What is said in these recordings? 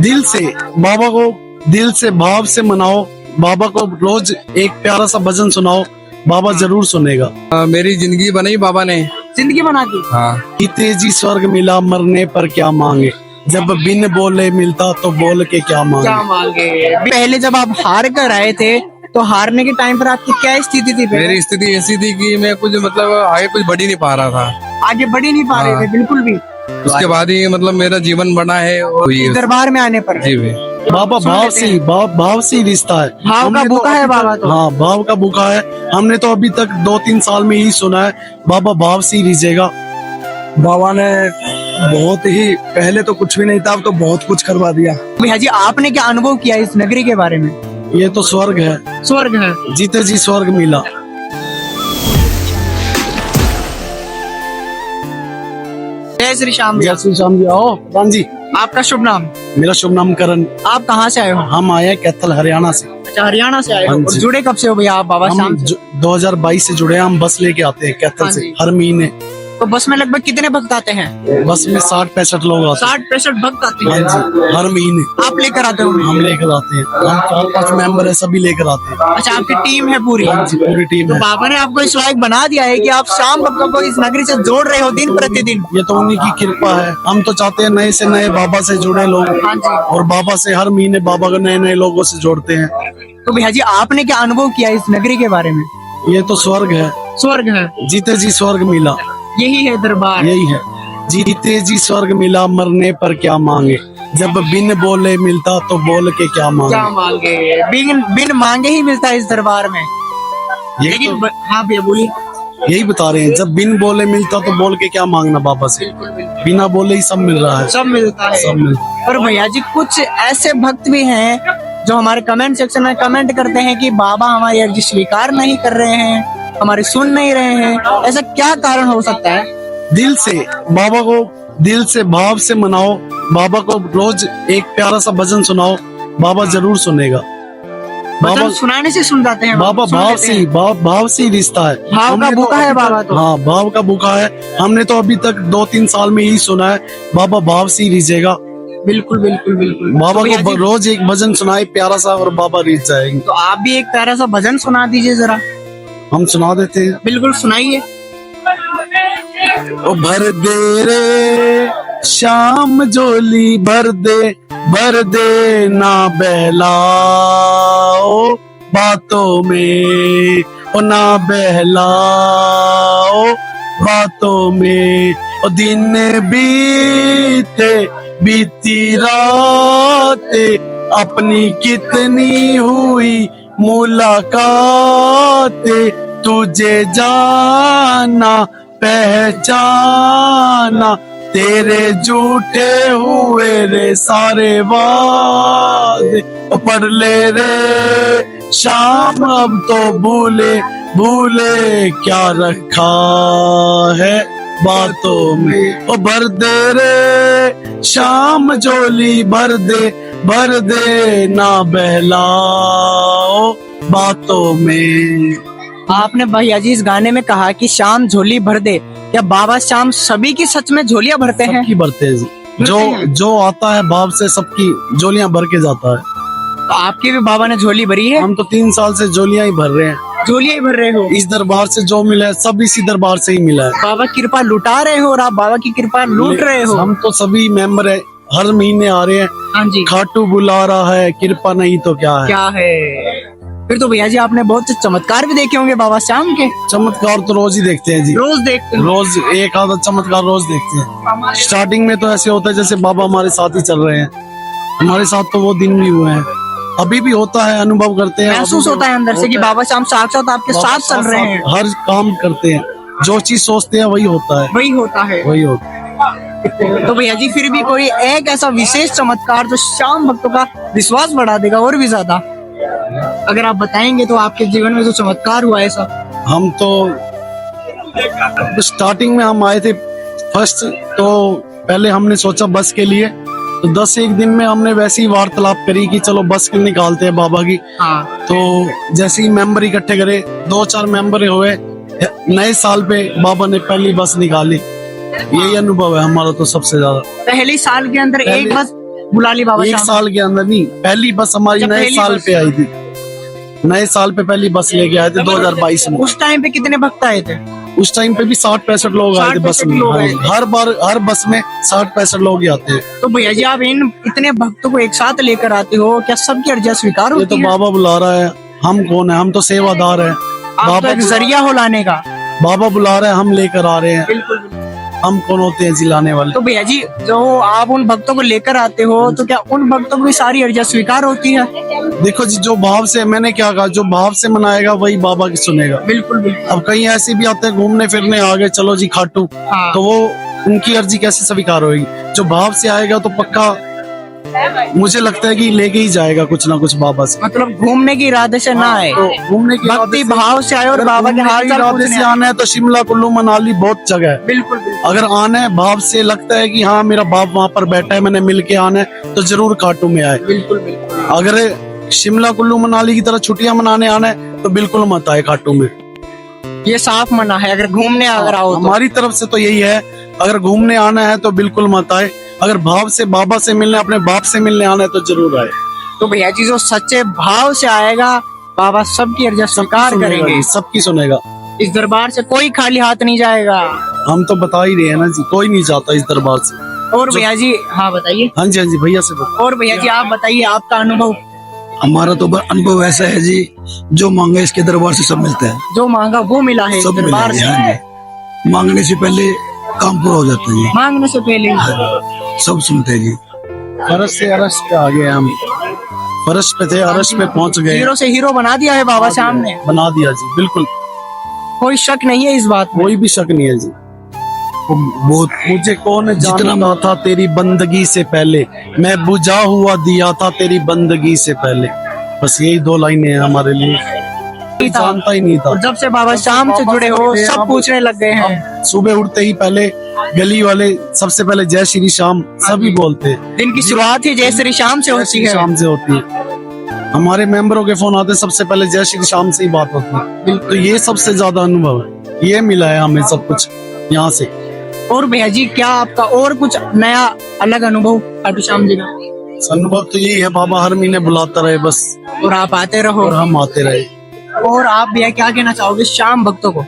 दिल से बाबा को दिल से भाव से मनाओ। बाबा को रोज एक प्यारा सा भजन सुनाओ, बाबा जरूर सुनेगा। मेरी जिंदगी बनाई बाबा ने। जिंदगी बना दी। हाँ। जीते जी स्वर्ग मिला, मरने पर क्या मांगे। जब बिन बोले मिलता तो बोल के क्या मांगे। क्या मांगे। पहले जब आप हार कर आए थे तो हारने के टाइम पर आपकी क्या स्थिति थी? मेरी स्थिति ऐसी थी कि मैं कुछ मतलब आगे कुछ बढ़ ही नहीं पा रहा था। आगे बढ़ ही नहीं पा रहे थे बिल्कुल भी। उसके बाद ही मतलब मेरा जीवन बना है और इस दरबार में आने पर जी भी। बाबा भाव से ही रिश्ता है। भाव का हमने भूखा है बाबा तो। हाँ, भाव का भूखा है। हमने तो अभी तक 2-3 साल में ही सुना है, बाबा भाव से ही रिझेगा। बाबा ने बहुत ही, पहले तो कुछ भी नहीं था, अब तो बहुत कुछ करवा दिया। भैया जी आपने क्या अनुभव किया इस नगरी के बारे में? ये तो स्वर्ग है, स्वर्ग है। जीते जी स्वर्ग मिला। जय श्री श्याम भैया। जय श्री श्याम जी। आओ प्रधान जी। आपका शुभ नाम? मेरा शुभ नाम करण। आप कहाँ से आए हो? हम आए हैं कैथल हरियाणा से। अच्छा हरियाणा से आए हो। हाँ और जी। जुड़े कब से हो भैया आप बाबा श्याम हम से? 2022 से जुड़े हैं। हम बस लेके आते हैं कैथल हाँ से जी। हर महीने। तो बस में लगभग कितने भक्त आते हैं? बस में 60-65 लोग आते 60-65 भक्त आते हैं। हैं। हाँ जी, हर महीने आप लेकर आते हो? हम लेकर आते हैं। हम 4-5 मेंबर है, सभी लेकर आते हैं। अच्छा आपकी टीम है पूरी? हाँ जी, पूरी टीम तो है। बाबा ने आपको इस लायक बना दिया है कि आप श्याम भक्तों को इस नगरी से जोड़ रहे हो दिन प्रतिदिन। ये तो उन्हीं की कृपा है। हम तो चाहते हैं नए से नए बाबा से जुड़े लोग। हाँ जी। और बाबा से हर महीने बाबा को नए नए लोगों से जोड़ते हैं। तो भैया जी आपने क्या अनुभव किया इस नगरी के बारे में? ये तो स्वर्ग है, स्वर्ग है। जीते जी स्वर्ग मिला। यही है दरबार। यही है, जीते जी स्वर्ग मिला, मरने पर क्या मांगे। जब बिन बोले मिलता तो बोल के क्या मांगे। क्या मांगे। बिन बिन मांगे ही मिलता है इस दरबार में। यही लेकिन तो, हाँ भैया बोलिए। यही बता रहे हैं, जब बिन बोले मिलता तो बोल के क्या मांगना बाबा से। बिना बोले ही सब मिल रहा है। सब मिलता है। सब मिलता। पर भैया जी कुछ ऐसे भक्त भी हैं जो हमारे कमेंट सेक्शन में कमेंट करते हैं कि बाबा हमारी अर्जी स्वीकार नहीं कर रहे हैं, हमारी सुन नहीं रहे हैं। ऐसा क्या कारण हो सकता है? दिल से बाबा को दिल से भाव से मनाओ। बाबा को रोज एक प्यारा सा भजन सुनाओ, बाबा जरूर सुनेगा। वचन सुनाने से सुन जाते हैं। बाबा सुन भाव लेते से हैं। ही भाव से ही रिश्ता है। भाव का हमने तो भूखा है अभी बाबा तक- तो। हाँ, भाव का भूखा है। हमने तो अभी तक 2-3 साल में ही सुना है, बाबा भाव से ही रिझेगा। बिल्कुल बिल्कुल बिल्कुल। बाबा तो भैया को जी, रोज एक भजन सुनाए प्यारा सा और बाबा रिझ जाएंगे। तो आप भी एक प्यारा सा भजन सुना दीजिए जरा। हम सुना देते हैं। बिल्कुल सुनाइए। ओ भर दे रे शाम झोली, भर दे ना बहलाओ बातों में। ओ ना बहलाओ बातों में। ओ दिन बीती रातें, अपनी कितनी हुई मुलाकातें। तुझे जाना पहचाना, तेरे झूठे हुए रे सारे वादे। पढ़ ले रे शाम, अब तो भूले क्या रखा है बातों में। ओ भर दे रे शाम झोली, भर दे ना बहलाओ बातों में। आपने भैया जी इस गाने में कहा कि शाम झोली भर दे। क्या बाबा शाम सभी की सच में झोलियां भरते हैं? सबकी भरते हैं। जो आता है भाव से सबकी झोलियां भर के जाता है। तो आपकी भी बाबा ने झोली भरी है? हम तो 3 साल से झोलियां ही भर रहे हैं। झोलियां ही भर रहे हो? इस दरबार से जो मिला है सब इसी दरबार से ही मिला है। बाबा कृपा लुटा रहे हो और आप बाबा की कृपा लूट रहे हो। हम तो सभी मेंबर है, हर महीने आ रहे हैं। हाँ जी। खाटू बुला रहा है, कृपा नहीं तो क्या है। क्या है? फिर तो भैया जी आपने बहुत से चमत्कार भी देखे होंगे बाबा श्याम के। चमत्कार तो रोज ही देखते हैं जी। रोज देखते हो? रोज एक आधा चमत्कार रोज देखते हैं। स्टार्टिंग में तो ऐसे होता है जैसे बाबा हमारे साथ ही चल रहे हैं। हमारे साथ तो वो दिन भी हुए हैं, अभी भी होता है, अनुभव करते हैं। महसूस होता है अंदर से कि बाबा श्याम साक्षात आपके साथ चल रहे हैं। हर काम करते हैं, जो चीज सोचते हैं वही होता है। वही होता है। वही होता है। तो भैया जी फिर भी कोई एक ऐसा विशेष चमत्कार जो श्याम भक्तों का विश्वास बढ़ा देगा और भी ज्यादा, अगर आप बताएंगे तो आपके जीवन में जो चमत्कार हुआ ऐसा। हम तो स्टार्टिंग में हम आए थे फर्स्ट, तो पहले हमने सोचा बस के लिए, तो 10-1 दिन में हमने वैसी ही वार्तालाप करी कि चलो बस निकालते हैं बाबा की। हाँ। तो जैसे ही मेंबर इकट्ठे करे, 2-4 मेंबर हुए, नए साल पे बाबा ने पहली बस निकाली। यही अनुभव है हमारा तो सबसे ज्यादा। पहले साल के अंदर एक बस बुला ली बाबा एक शाम साल के अंदर नहीं, पहली बस हमारी अच्छा, नए पहली साल बस। पे आई थी। नए साल पे पहली बस लेके आए थे 2022 में। उस टाइम पे कितने भक्त आए थे? उस टाइम पे भी 60-65 लोग आए थे बस 60-65 में। लोग हाँ आए जी, थे। हर बार हर बस में 60-65 लोग ही आते हैं। तो भैया जी आप इन इतने भक्तों को एक साथ लेकर आते हो, क्या सबकी अर्जियां स्वीकार ये होती तो है? बाबा बुला रहा है, हम कौन है? हम तो सेवादार हैं। आप तो बाबा एक जरिया हो लाने का। बाबा बुला रहे हैं, हम लेकर आ रहे हैं। बिल्कुल बिल्कुल। हम कौन होते हैं जिलाने वाले? तो भैया जी जो आप उन भक्तों को लेकर आते हो, तो क्या उन भक्तों की सारी अर्जियां स्वीकार होती है? देखो जी, जो भाव से, मैंने क्या कहा, जो भाव से मनाएगा वही बाबा की सुनेगा। बिल्कुल बिल्कुल। अब कहीं ऐसे भी आते हैं घूमने फिरने, आगे चलो जी खाटू, हाँ। तो वो उनकी अर्जी कैसे स्वीकार होगी? जो भाव से आएगा तो पक्का मुझे लगता है कि लेके ही जाएगा कुछ ना कुछ बाबा से। मतलब घूमने की इरादे से ना आए, तो घूमने की भक्ति इरादे से- भाव से आए और अगर बाबा के घूमने हाल की चाल इरादे पूछने से आए। आना है तो शिमला कुल्लू मनाली बहुत जगह है। बिल्कुल बिल्कुल। अगर आना है भाव से, लगता है कि हाँ मेरा बाप वहाँ पर बैठा है, मैंने मिल के आना है, तो जरूर खाटू में आए। बिल्कुल बिल्कुल। अगर शिमला कुल्लू मनाली की तरह छुट्टियां मनाने आना है तो बिल्कुल मत आए खाटू में। ये साफ मना है अगर घूमने अगर आओ तो। हमारी तरफ से तो यही है, अगर घूमने आना है तो बिल्कुल मत आए। अगर भाव से बाबा से मिलने, अपने बाप से मिलने आना है तो जरूर आए। तो भैया जी जो सच्चे भाव से आएगा, बाबा सबकी अर्जियां स्वीकार सुनेगा करेंगे। जी, सबकी सुनेगा। इस दरबार से कोई खाली हाथ नहीं जाएगा। हम तो बता ही रहे हैं ना जी, कोई नहीं जाता इस दरबार से। और भैया जी हाँ बताइए। हाँ जी, हाँ जी, भैया से बताओ। और भैया जी आप बताइए आपका अनुभव। हमारा तो अनुभव ऐसा है जी, जो मांगे इसके दरबार से सब मिलता है, जो मांगा वो मिला है इस सब मिला दरबार है। से। हाँ जी, मांगने से पहले काम पूरा हो जाता है जी, मांगने से पहले सब सुनते हैं जी। फरस से अरश पे आ गए हम, फरस पे थे, अरश पे पहुंच गए। हीरो से हीरो बना दिया है बाबा श्याम ने। बना दिया जी, बिल्कुल कोई शक नहीं है इस बात में। कोई भी शक नहीं है जी। बहुत मुझे कौन जितना- जानता था तेरी बंदगी से पहले, मैं बुझा हुआ दिया था तेरी बंदगी से पहले। बस यही दो लाइनें हैं हमारे लिए, कोई जानता ही नहीं था। और जब से बाबा श्याम से जुड़े हो सब पूछने लग गए हैं। सुबह उठते ही पहले गली वाले सबसे पहले जय श्री श्याम सभी बोलते हैं। दिन की शुरुआत ही जय श्री श्याम से जय होती श्री है। श्याम से होती है। हमारे मेंबरों के फोन आते सबसे पहले जय श्री श्याम से ही बात होती है। तो ये सबसे ज्यादा अनुभव है, ये मिला है हमें सब कुछ यहाँ से। और भैया जी क्या आपका और कुछ नया अलग अनुभव खाटू श्याम जी का? अनुभव तो यही है, बाबा हर महीने बुलाता रहे बस, और आप आते रहो। और हम आते रहे। और आप भैया क्या कहना चाहोगे श्याम भक्तों को?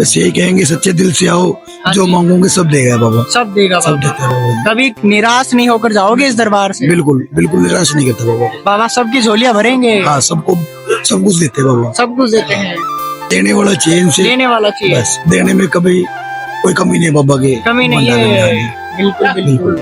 बस यही कहेंगे, सच्चे दिल से आओ, जो मांगोगे सब देगा बाबा, सब देगा सब बाबा। देता है बाबा। कभी निराश नहीं होकर जाओगे इस दरबार से। बिल्कुल बिल्कुल निराश नहीं करता बाबा। बाबा सबकी झोलियां भरेंगे। हाँ, सबको सब कुछ देते हैं बाबा, सब कुछ देते हैं। देने वाला चैन से, देने वाला चाहिए, बस देने में कभी कोई कमी नहीं है बाबा की, कमी नहीं है। बिल्कुल बिल्कुल।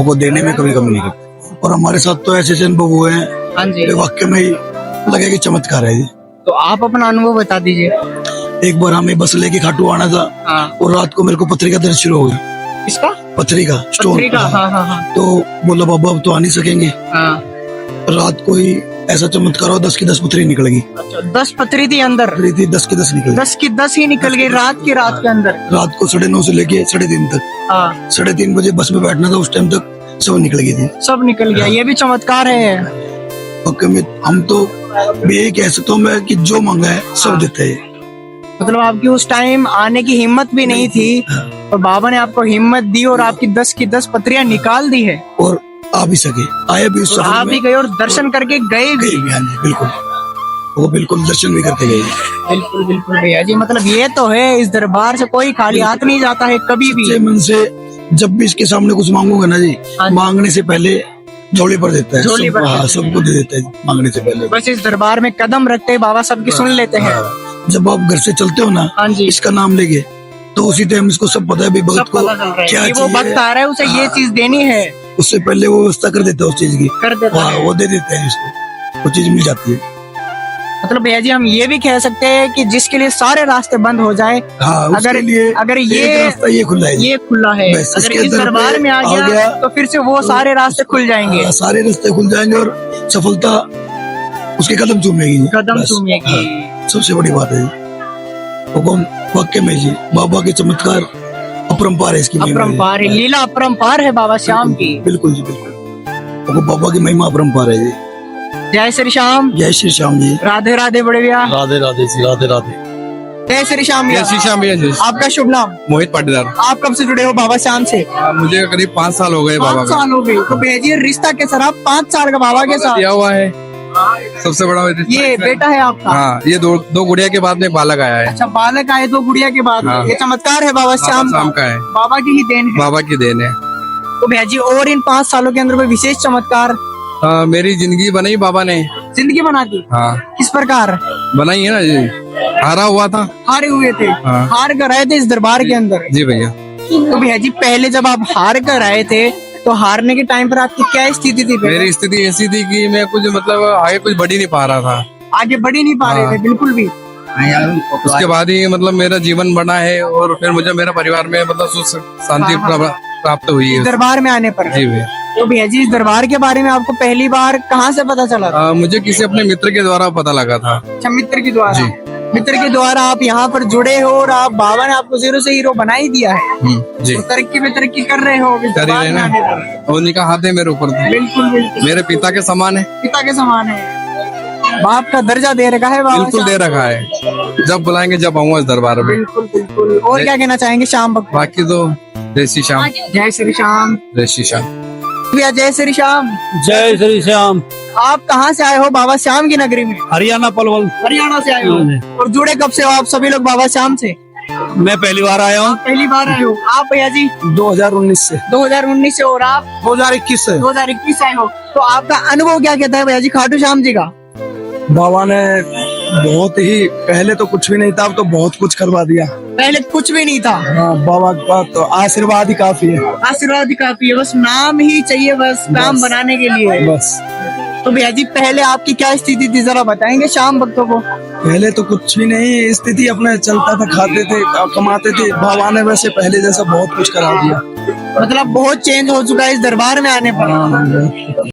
वो देने में कभी कमी नहीं करते। और हमारे साथ तो ऐसे ऐसे अनुभव हुए हैं, हाँ जी। ये वाक्य में ही लगे कि चमत्कार है जी। तो आप अपना अनुभव बता दीजिए। एक बार हमें बस लेके खाटू आना था, हाँ। और रात को मेरे को पथरी का दर्द शुरू हो गया। किसका? पथरी का स्टोन। पथरी का। हाँ हाँ हाँ तो बोला बाबा अब तो आ नहीं सकेंगे। हाँ। रात को ही ऐसा चमत्कार हो, 10 की 10 पथरी निकल गई। अच्छा 10 पथरी थी अंदर। पथरी थी 10 की 10 निकल गई। 10 की 10 ही निकल गई रात की रात के अंदर। रात को 9:30 से लेके 3:30 तक, हाँ 3:30 बजे बस में बैठना था, उस टाइम तक सब निकल गई थी। सब निकल गया, ये भी चमत्कार है। वाकई में हम तो यही कह सकता हूँ मैं कि जो मांगा है सब देते हैं। मतलब आपकी उस टाइम आने की हिम्मत भी नहीं थी, और बाबा ने आपको हिम्मत दी और आपकी 10 की 10 पत्रियां निकाल दी है। और आ भी सके, आए भी उस और सफर आप में, भी गए और दर्शन करके गए भी। गए भी। हाँ जी बिल्कुल, वो बिल्कुल दर्शन भी करते गए। बिल्कुल बिल्कुल भैया जी, मतलब ये तो है इस दरबार से कोई खाली हाथ नहीं जाता है कभी भी। सच्चे मन से जब भी इसके सामने कुछ मांगोगे ना जी, हाँ जी। मांगने से पहले झोली पर देता है, झोली पर हाँ, देता है। सबको दे देता है मांगने से पहले। बस इस दरबार में कदम रखते बाबा सबकी सुन लेते हैं। हाँ, जब आप घर से चलते हो ना, हाँ जी। इसका नाम लेके, तो उसी टाइम इसको सब पता है भाई सब भगत को पता चल रहा है क्या कि वो चाहिए। भक्त आ रहा है, उसे ये चीज देनी है, उससे पहले वो व्यवस्था कर देता है उस चीज की, कर देता हाँ, है। वो दे देते हैं इसको, वो चीज मिल जाती है। मतलब भैया जी हम ये भी कह सकते हैं कि जिसके लिए सारे रास्ते बंद हो जाए, हाँ, उसके अगर लिए अगर एक ये रास्ता ये खुला है। ये खुला है, बस अगर इसके इस दर दरबार पे में आ आ गया गया, तो फिर से वो सारे रास्ते खुल जाएंगे। हाँ, सारे रास्ते खुल जाएंगे और सफलता उसके कदम चूमेगी। कदम बस, चूमेगी। हाँ, सबसे बड़ी बात है हुकुम वाक्य में जी, बाबा के चमत्कार अपरंपार है, इसकी महिमा है। अपरंपार है, लीला अपरंपार है बाबा श्याम की। बिल्कुल जी बिल्कुल, हुकुम बाबा की महिमा अपरंपार है जी। जय श्री श्याम, जय श्री श्याम जी। राधे राधे बड़े भैया। राधे राधे जी, राधे राधे। जय श्री श्याम भैया। जय श्री श्याम भैया जी। आपका शुभ नाम? मोहित पाटीदार। आप कब से जुड़े हो बाबा श्याम से? मुझे करीब 5 साल हो गए बाबा 5 का साल हो गए। तो भेजिए रिश्ता के सर, आप 5 साल का बाबा के साथ। दिया हुआ है सबसे बड़ा रिश्ता। ये बेटा है आपका? हाँ, ये दो गुड़िया के बाद में एक बालक आया है। अच्छा, बालक आए 2 गुड़िया के बाद। हाँ। ये चमत्कार है बाबा श्याम शाम का है, बाबा की ही देन है। बाबा की देन है। तो भैया जी, और इन 5 सालों के अंदर कोई विशेष चमत्कार? मेरी जिंदगी बनाई बाबा ने। जिंदगी बना दी? हाँ, किस प्रकार? बनाई है ना जी। हारा हुआ था, हारे हुए थे। हाँ। हार कर आए थे इस दरबार के अंदर। जी भैया। तो भैया जी, पहले जब आप हार कर आए थे तो हारने के टाइम पर आपकी क्या स्थिति थी? मेरी स्थिति ऐसी थी कि मैं कुछ मतलब आगे कुछ बढ़ ही नहीं पा रहा था। आगे बढ़ ही नहीं पा रहे हाँ। थे बिल्कुल भी। उसके बाद ही मतलब मेरा जीवन बना है और फिर मुझे मेरा परिवार में मतलब सुख शांति हाँ, हाँ। प्राप्त हुई है। दरबार में आने पर। जी भैया। तो भैया जी, इस दरबार के बारे में आपको पहली बार कहाँ से पता चला था? मुझे किसी अपने मित्र के द्वारा पता लगा था। अच्छा, मित्र के द्वारा। जी। मित्र के द्वारा आप यहाँ पर जुड़े हो और आप बाबा ने आपको 0 से हीरो बना ही दिया है। जी, तो तरक्की पे तरक्की कर रहे हो इस कर ही दरबार रहे में ना। आने पर। और उन्हीं का हाथ है मेरे ऊपर तो। बिल्कुल बिल्कुल, मेरे पिता के समान है। पिता के समान है। बाप का दर्जा दे रखा है बाबा बिल्कुल दे श्याम। रखा है। जब बुलाएंगे जब आऊंगा इस दरबार में। बिल्कुल बिल्कुल। और क्या कहना चाहेंगे श्याम भक्त? बाकी तो जय श्री श्याम। जय श्री श्याम जय श्री श्याम। भैया। जय श्री श्याम। जय श्री श्याम। आप कहाँ से आए हो बाबा श्याम की नगरी में? हरियाणा पलवल। हरियाणा से आए हो। और जुड़े कब से हो आप सभी लोग बाबा श्याम से? मैं पहली बार आया हूँ। पहली बार आए हो आप भैया जी? 2019 से। 2019 से। और आप? 2021 से। 2021 आए हो। तो आपका अनुभव क्या कहता है भैया जी खाटू श्याम जी का? बाबा ने बहुत ही, पहले तो कुछ भी नहीं था, अब तो बहुत कुछ करवा दिया। पहले कुछ भी नहीं था। हाँ, बाबा का तो आशीर्वाद ही काफी है। आशीर्वाद ही काफी है, बस नाम ही चाहिए बस काम बनाने के लिए। बस। तो भैया जी, पहले आपकी क्या स्थिति थी जरा बताएंगे श्याम भक्तों को? पहले तो कुछ भी नहीं, स्थिति अपने चलता था, खाते थे, कमाते थे। बाबा ने वैसे पहले जैसा बहुत कुछ करा दिया। मतलब बहुत चेंज हो चुका है इस दरबार में आने पर।